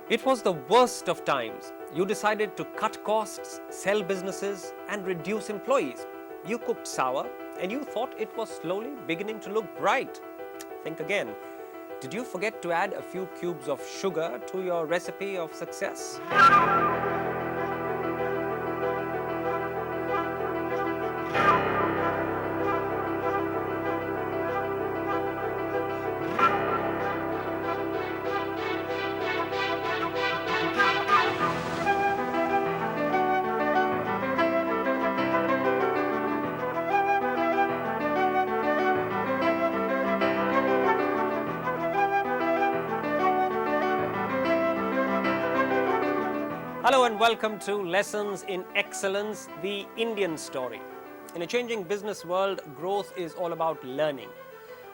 It was the worst of times. You decided to cut costs, sell businesses, and reduce employees. You cooked sour, and you thought it was slowly beginning to look bright. Think again. Did you forget to add a few cubes of sugar to your recipe of success? Hello and welcome to Lessons in Excellence, the Indian story. In a changing business world, growth is all about learning.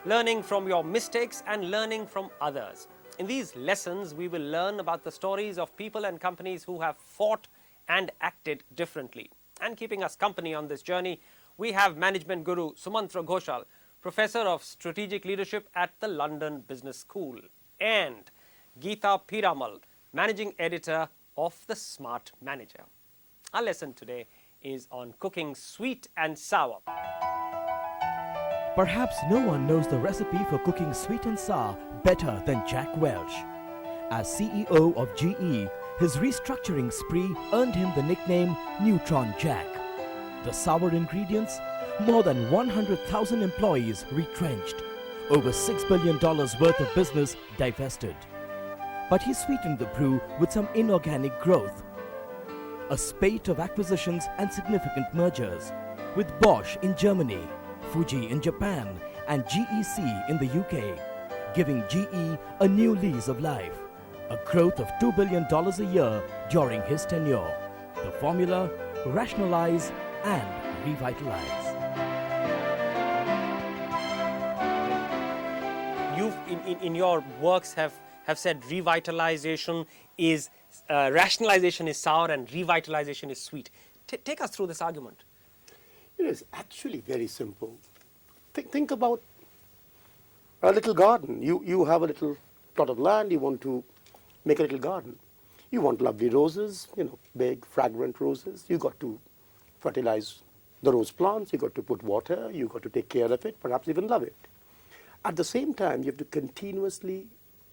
Learning from your mistakes and learning from others. In these lessons, we will learn about the stories of people and companies who have fought and acted differently. And keeping us company on this journey, we have management guru Sumantra Ghoshal, Professor of Strategic Leadership at the London Business School, and Gita Piramal, Managing Editor of The Smart Manager. Our lesson today is on cooking sweet and sour. Perhaps no one knows the recipe for cooking sweet and sour better than Jack Welch. As CEO of GE, his restructuring spree earned him the nickname Neutron Jack. The sour ingredients? More than 100,000 employees retrenched. Over $6 billion worth of business divested. But he sweetened the brew with some inorganic growth. A spate of acquisitions and significant mergers, with Bosch in Germany, Fuji in Japan, and GEC in the UK, giving GE a new lease of life, a growth of $2 billion a year during his tenure. The formula: rationalize and revitalize. You've, in your works, have said revitalization is, rationalization is sour and revitalization is sweet. Take us through this argument. It is actually very simple. Think about a little garden. You have a little plot of land, you want to make a little garden. You want lovely roses, big, fragrant roses. You got to fertilize the rose plants, you got to put water, you got to take care of it, perhaps even love it. At the same time, you have to continuously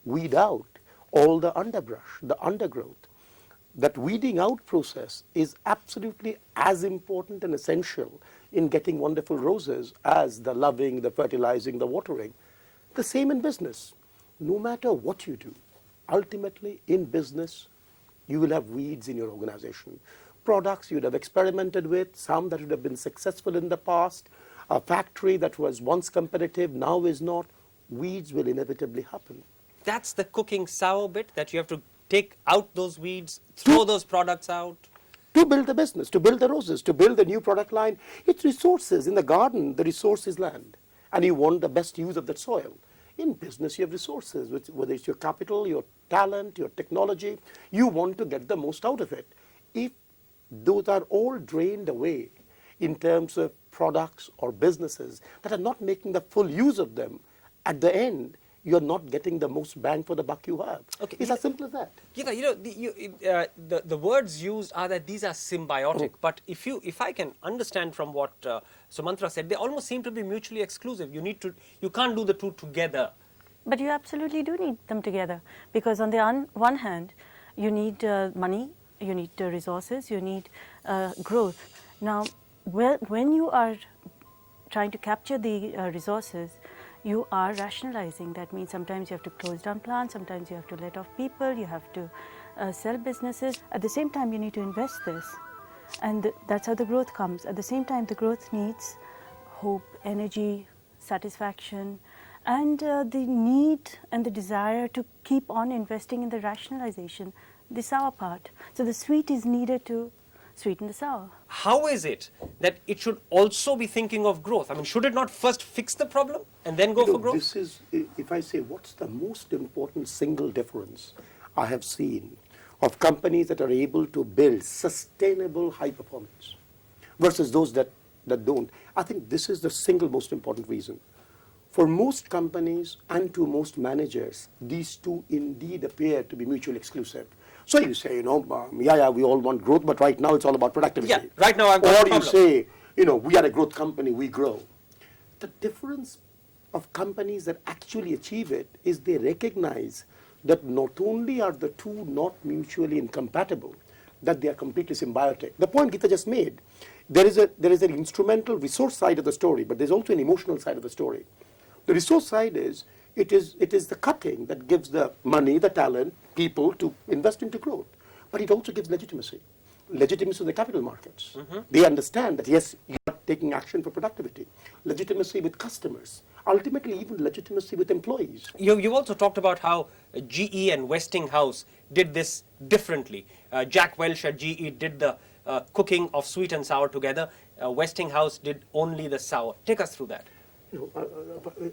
weed out all the underbrush, the undergrowth. That weeding out process is absolutely as important and essential in getting wonderful roses as the loving, the fertilizing, the watering. The same in business. No matter what you do, ultimately in business, you will have weeds in your organization. Products you'd have experimented with, some that would have been successful in the past, a factory that was once competitive, now is not. Weeds will inevitably happen. That's the cooking sour bit, that you have to take out those weeds, throw those products out. To build the business, to build the roses, to build the new product line. It's resources. In the garden, the resource is land. And you want the best use of that soil. In business, you have resources, whether it's your capital, your talent, your technology. You want to get the most out of it. If those are all drained away in terms of products or businesses that are not making the full use of them, at the end, you're not getting the most bang for the buck you have. Okay, it's as simple as that. Gita, the words used are that these are symbiotic. But if I can understand from what Sumantra said, they almost seem to be mutually exclusive. You can't do the two together. But you absolutely do need them together, because on the one hand, you need money, you need resources, you need growth. Now, when you are trying to capture the resources, you are rationalizing. That means sometimes you have to close down plants, sometimes you have to let off people, you have to sell businesses. At the same time, you need to invest this. And that's how the growth comes. At the same time, the growth needs hope, energy, satisfaction, and the need and the desire to keep on investing in the rationalization, the sour part. So the sweet is needed to sweeten the sour. How is it that it should also be thinking of growth? I mean, should it not first fix the problem and then go for growth? This is, if I say, what's the most important single difference I have seen of companies that are able to build sustainable high performance versus those that don't? I think this is the single most important reason. For most companies and to most managers, these two indeed appear to be mutually exclusive. So you say, we all want growth, but right now it's all about productivity. Yeah, right now I've got a Or problem. you say, we are a growth company, we grow. The difference of companies that actually achieve it is they recognize that not only are the two not mutually incompatible, that they are completely symbiotic. The point Gita just made, there is an instrumental resource side of the story, but there's also an emotional side of the story. The resource side is, it is the cutting that gives the money, the talent, people to invest into growth. But it also gives legitimacy. Legitimacy to the capital markets. They understand that, yes, you are taking action for productivity. Legitimacy with customers. Ultimately, even legitimacy with employees. You've also talked about how GE and Westinghouse did this differently. Jack Welch at GE did the cooking of sweet and sour together. Westinghouse did only the sour. Take us through that.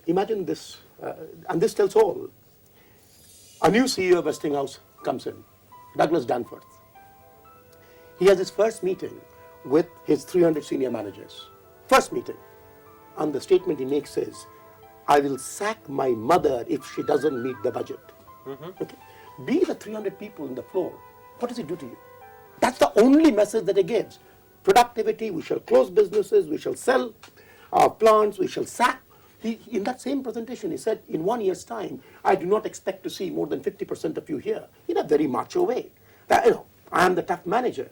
Imagine this, and this tells all. A new CEO of Westinghouse comes in, Douglas Danforth. He has his first meeting with his 300 senior managers. First meeting. And the statement he makes is, I will sack my mother if she doesn't meet the budget. Okay. Be the 300 people in the floor. What does it do to you? That's the only message that he gives. Productivity, we shall close businesses, we shall sell our plants, we shall sack. In that same presentation, he said, in 1 year's time, I do not expect to see more than 50% of you here, in a very macho way. That, I am the tough manager.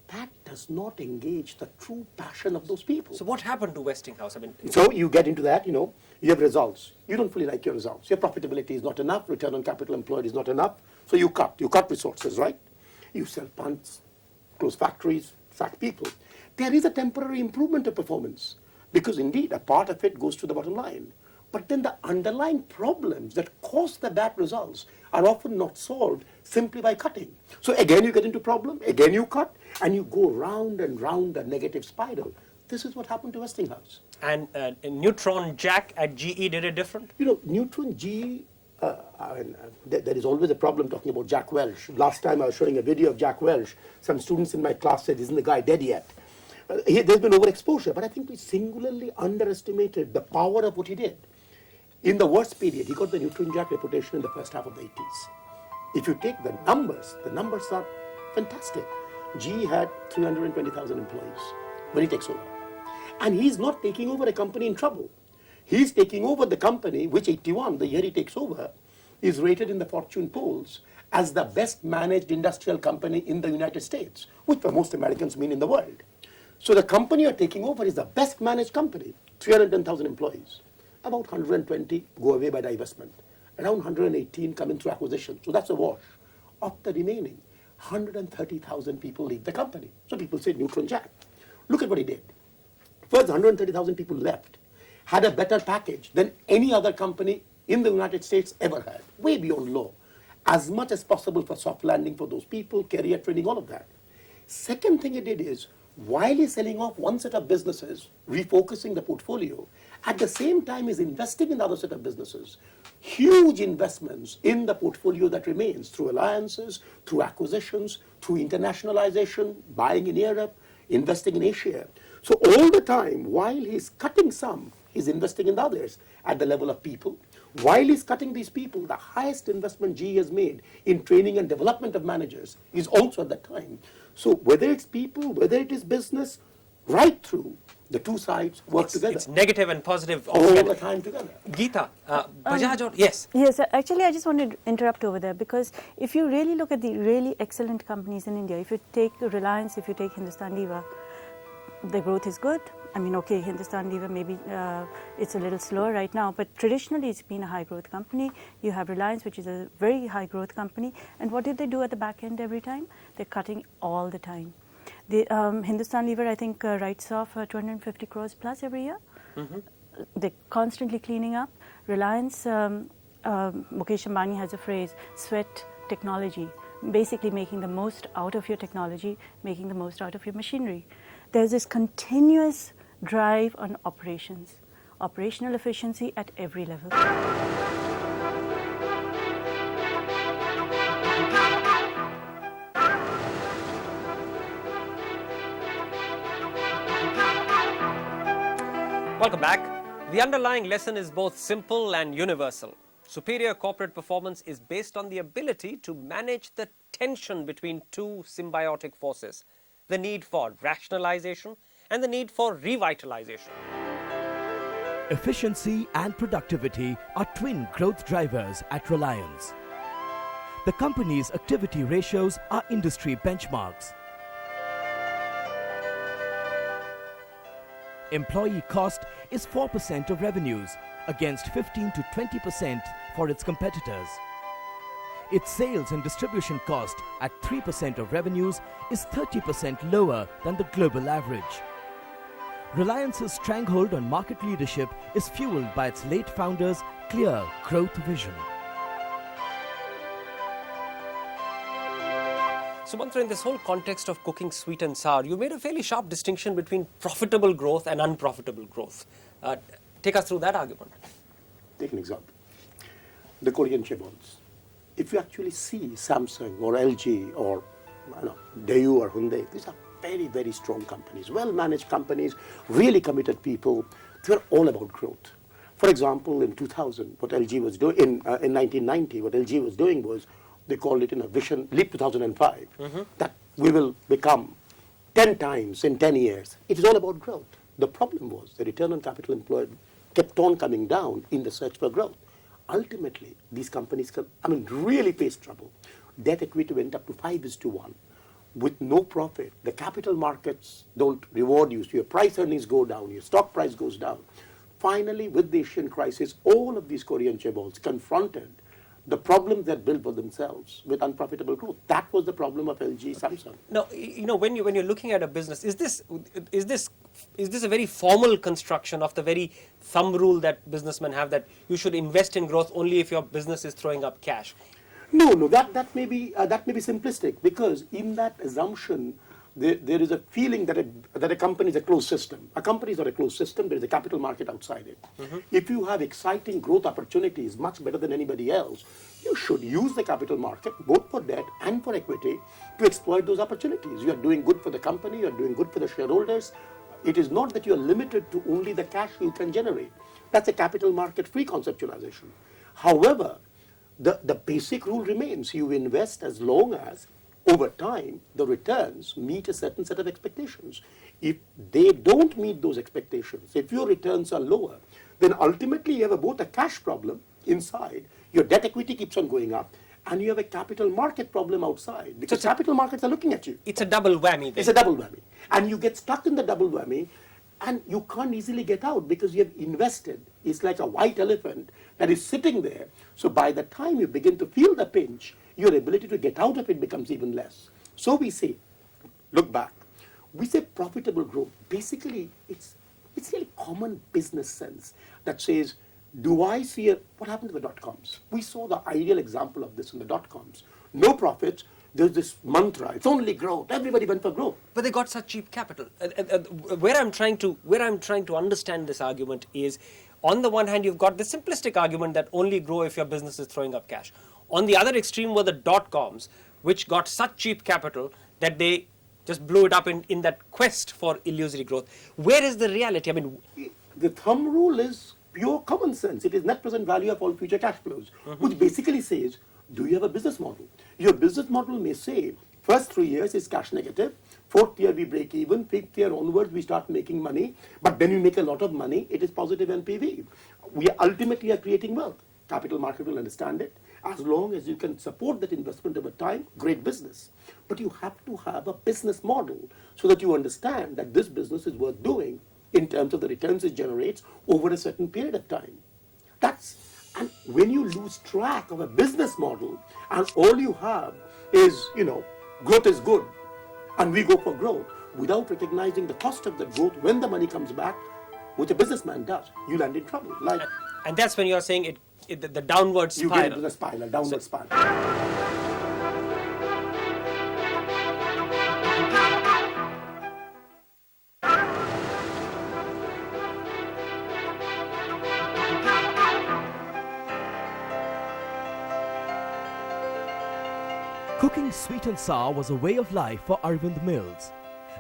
That does not engage the true passion of those people. So what happened to Westinghouse? So you get into that, you have results. You don't fully like your results. Your profitability is not enough, return on capital employed is not enough. So you cut resources, right? You sell plants, close factories, sack people. There is a temporary improvement of performance because indeed a part of it goes to the bottom line. But then the underlying problems that cause the bad results are often not solved simply by cutting. So again you get into problem, again you cut, and you go round and round the negative spiral. This is what happened to Westinghouse. And Neutron Jack at GE did it different? Neutron GE, there is always a problem talking about Jack Welch. Last time I was showing a video of Jack Welch. Some students in my class said, isn't the guy dead yet? There's been overexposure, but I think we singularly underestimated the power of what he did. In the worst period, he got the Neutron Jack reputation in the first half of the 80s. If you take the numbers are fantastic. GE had 320,000 employees when he takes over. And he's not taking over a company in trouble. He's taking over the company, which 81, the year he takes over, is rated in the Fortune polls as the best managed industrial company in the United States, which for most Americans mean in the world. So the company you're taking over is the best managed company, 310,000 employees. About 120 go away by divestment. Around 118 come in through acquisition. So that's a wash. Of the remaining, 130,000 people leave the company. So people say Neutron Jack. Look at what he did. First, 130,000 people left, had a better package than any other company in the United States ever had, way beyond low. As much as possible for soft landing for those people, career training, all of that. Second thing he did is, while he's selling off one set of businesses, refocusing the portfolio, at the same time he's investing in the other set of businesses. Huge investments in the portfolio that remains through alliances, through acquisitions, through internationalization, buying in Europe, investing in Asia. So all the time, while he's cutting some, he's investing in the others at the level of people. While he's cutting these people, the highest investment GE has made in training and development of managers is also at that time. So whether it's people, whether it is business, right through, the two sides work together. It's negative and positive all the time together. Gita, Bajaj, yes. Yes, actually I just want to interrupt over there because if you really look at the really excellent companies in India, if you take Reliance, if you take Hindustan Lever, the growth is good. Okay, Hindustan Lever maybe it's a little slower right now, but traditionally it's been a high growth company. You have Reliance, which is a very high growth company, and what did they do at the back end every time? They're cutting all the time. The Hindustan Lever, I think, writes off 250 crores plus every year. They're constantly cleaning up. Reliance, Mukesh Ambani has a phrase, sweat technology, basically making the most out of your technology, making the most out of your machinery. There's this continuous drive on operations, operational efficiency at every level. Welcome back. The underlying lesson is both simple and universal. Superior corporate performance is based on the ability to manage the tension between two symbiotic forces, the need for rationalization and the need for revitalization. Efficiency and productivity are twin growth drivers at Reliance. The company's activity ratios are industry benchmarks. Employee cost is 4% of revenues against 15 to 20% for its competitors. Its sales and distribution cost at 3% of revenues is 30% lower than the global average. Reliance's stranglehold on market leadership is fueled by its late founder's clear growth vision. Sumantra, in this whole context of cooking sweet and sour, you made a fairly sharp distinction between profitable growth and unprofitable growth. Take us through that argument. Take an example. The Korean chaebols. If you actually see Samsung or LG or Daewoo or Hyundai, these are very, very strong companies, well-managed companies, really committed people. They're all about growth. For example, in 2000, what LG was doing, in 1990, what LG was doing was, they called it in a vision, Leap 2005, that we will become 10 times in 10 years. It is all about growth. The problem was the return on capital employed kept on coming down in the search for growth. Ultimately, these companies really faced trouble. Debt equity went up to 5:1. With no profit, the capital markets don't reward you, so your price earnings go down, your stock price goes down. Finally, with the Asian crisis, all of these Korean chaebols confronted the problems that built for themselves with unprofitable growth. That was the problem of LG, Samsung. Now, when you're looking at a business, is this a very formal construction of the very thumb rule that businessmen have, that you should invest in growth only if your business is throwing up cash? No, that may be simplistic, because in that assumption, there is a feeling that a company is a closed system. A company is not a closed system. There is a capital market outside it. If you have exciting growth opportunities, much better than anybody else, you should use the capital market, both for debt and for equity, to exploit those opportunities. You are doing good for the company. You are doing good for the shareholders. It is not that you are limited to only the cash you can generate. That's a capital market free conceptualization. However, the basic rule remains: you invest as long as over time the returns meet a certain set of expectations. If they don't meet those expectations, if your returns are lower, then ultimately you have both a cash problem inside, your debt equity keeps on going up, and you have a capital market problem outside, because capital markets are looking at you. It's a double whammy then. It's a double whammy. And you get stuck in the double whammy, and you can't easily get out because you have invested. It's like a white elephant that is sitting there. So by the time you begin to feel the pinch, your ability to get out of it becomes even less. So we say, look back, we say profitable growth. Basically, it's really common business sense that says, do I see what happened to the dot-coms? We saw the ideal example of this in the dot-coms. No profits. There's this mantra, it's only growth. Everybody went for growth. But they got such cheap capital. Where I'm trying to understand this argument is, on the one hand, you've got the simplistic argument that only grow if your business is throwing up cash. On the other extreme were the dot-coms, which got such cheap capital that they just blew it up in that quest for illusory growth. Where is the reality? The thumb rule is pure common sense. It is net present value of all future cash flows, which basically says, do you have a business model? Your business model may say, first 3 years is cash negative, 4th year we break even, 5th year onwards we start making money, but then you make a lot of money, it is positive NPV. We ultimately are creating wealth. Capital market will understand it. As long as you can support that investment over time, great business. But you have to have a business model so that you understand that this business is worth doing in terms of the returns it generates over a certain period of time. And when you lose track of a business model and all you have is, growth is good and we go for growth without recognizing the cost of the growth when the money comes back, which a businessman does, you land in trouble. And that's when you're saying the downward spiral. You get into the spiral, downward spiral. Cooking sweet and sour was a way of life for Arvind Mills.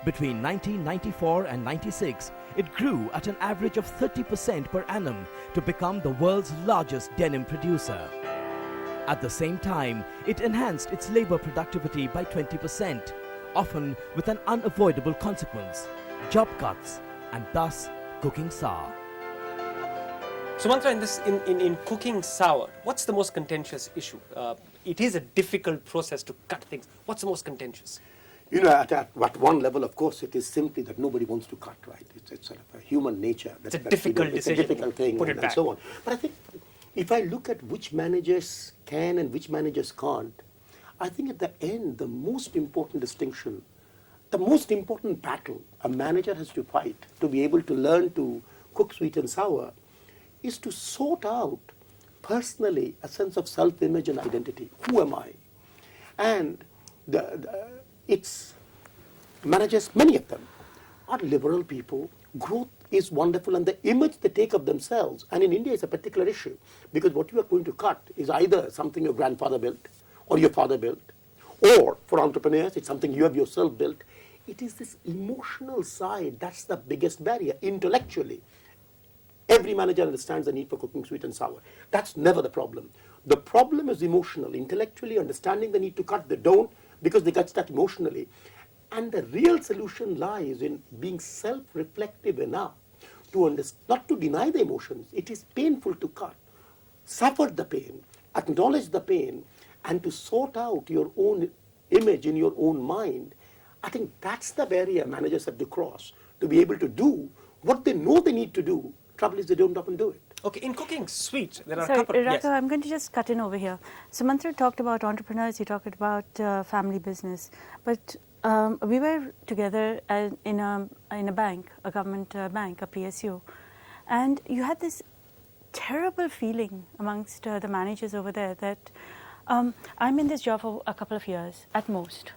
Between 1994 and 96, it grew at an average of 30% per annum to become the world's largest denim producer. At the same time, it enhanced its labor productivity by 20%, often with an unavoidable consequence: job cuts, and thus cooking sour. Sumantra, in cooking sour, what's the most contentious issue? It is a difficult process to cut things. What's the most contentious? You know, at one level, of course, it is simply that nobody wants to cut, right? It's sort of a human nature. It's a difficult decision. It's a difficult thing, Put it and back. so on. But I think if I look at which managers can and which managers can't, I think at the end, the most important distinction, the most important battle a manager has to fight to be able to learn to cook sweet and sour is to sort out personally a sense of self-image and identity. Who am I? And it's managers, many of them, are liberal people. Growth is wonderful, and the image they take of themselves, and in India it's a particular issue, because what you are going to cut is either something your grandfather built or your father built, or for entrepreneurs, it's something you have yourself built. It is this emotional side that's the biggest barrier. Intellectually, every manager understands the need for cooking sweet and sour. That's never the problem. The problem is emotional. Intellectually, understanding the need to cut, they don't, because they get stuck emotionally. And the real solution lies in being self-reflective enough to not to deny the emotions. It is painful to cut. Suffer the pain, acknowledge the pain, and to sort out your own image in your own mind. I think that's the barrier managers have to cross to be able to do what they know they need to do. Trouble is they don't often do it. Okay, in cooking sweet, there are Sorry, a couple. Raghav, Yes. I'm going to just cut in over here. Sumantra talked about entrepreneurs, he talked about family business, but we were together in a bank, a government bank, a PSU, and you had this terrible feeling amongst the managers over there that I'm in this job for a couple of years at most.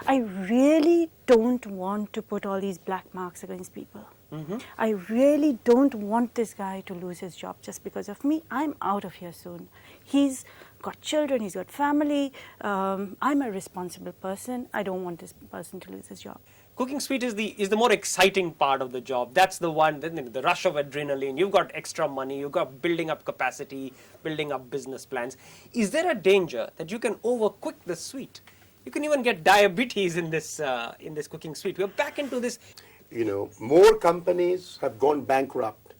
I really don't want to put all these black marks against people. Mm-hmm. I really don't want this guy to lose his job just because of me. I'm out of here soon. He's got children, he's got family. I'm a responsible person. I don't want this person to lose his job. Cooking sweet is the more exciting part of the job. That's the one, the rush of adrenaline. You've got extra money, you've got building up capacity, building up business plans. Is there a danger that you can overcook the sweet? You can even get diabetes in this cooking sweet. We're back into this. You know, more companies have gone bankrupt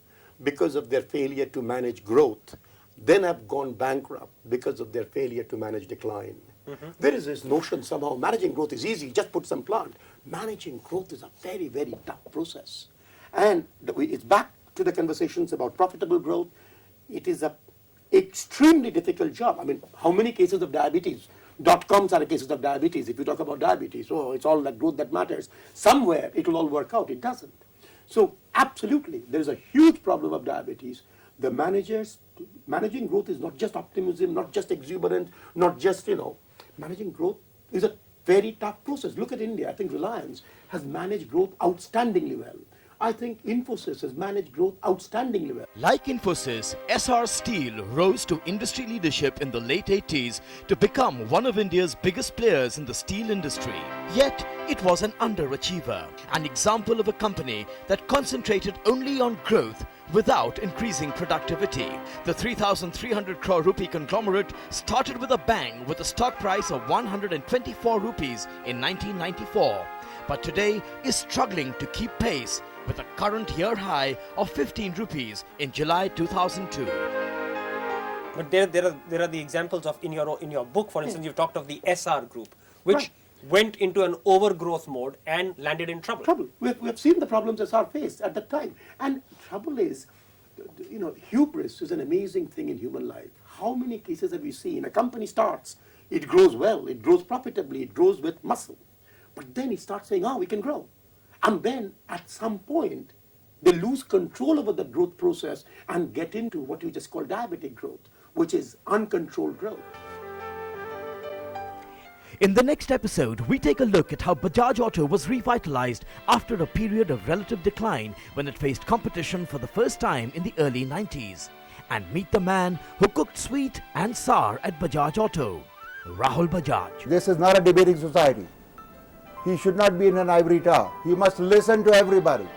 because of their failure to manage growth than have gone bankrupt because of their failure to manage decline. Mm-hmm. There is this notion somehow managing growth is easy, just put some plant. Managing growth is a very, very tough process. And it's back to the conversations about profitable growth. It is an extremely difficult job. I mean, how many cases of diabetes? .coms are cases of diabetes. If you talk about diabetes, oh, it's all that growth that matters. Somewhere it will all work out. It doesn't. So absolutely, there is a huge problem of diabetes. The managing growth is not just optimism, not just exuberance, not just, managing growth is a very tough process. Look at India. I think Reliance has managed growth outstandingly well. I think Infosys has managed growth outstandingly well. Like Infosys, SR Steel rose to industry leadership in the late 80s to become one of India's biggest players in the steel industry. Yet, it was an underachiever, an example of a company that concentrated only on growth without increasing productivity. The 3,300 crore rupee conglomerate started with a bang with a stock price of 124 rupees in 1994, but today is struggling to keep pace with a current year high of 15 rupees in July 2002. But there are the examples of in your book, for instance, you've talked of the SR group, which went into an overgrowth mode and landed in trouble. We have seen the problems SR faced at that time. And trouble is, hubris is an amazing thing in human life. How many cases have we seen? A company starts, it grows well, it grows profitably, it grows with muscle. But then it starts saying, we can grow. And then at some point, they lose control over the growth process and get into what you just call diabetic growth, which is uncontrolled growth. In the next episode, we take a look at how Bajaj Auto was revitalized after a period of relative decline when it faced competition for the first time in the early 90s. And meet the man who cooked sweet and sour at Bajaj Auto, Rahul Bajaj. This is not a debating society. He should not be in an ivory tower. He must listen to everybody.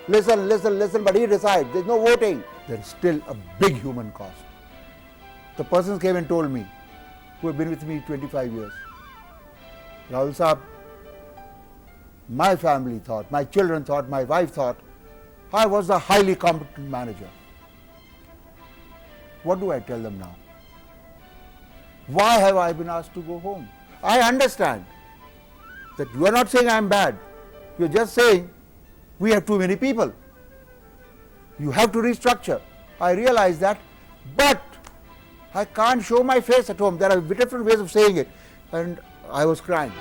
listen, but he decides. There's no voting. There's still a big human cost. The persons came and told me, who have been with me 25 years, Rahul Saab, my family thought, my children thought, my wife thought, I was a highly competent manager. What do I tell them now? Why have I been asked to go home? I understand that you are not saying I am bad. You are just saying we have too many people. You have to restructure. I realize that, but I can't show my face at home. There are different ways of saying it. And I was crying.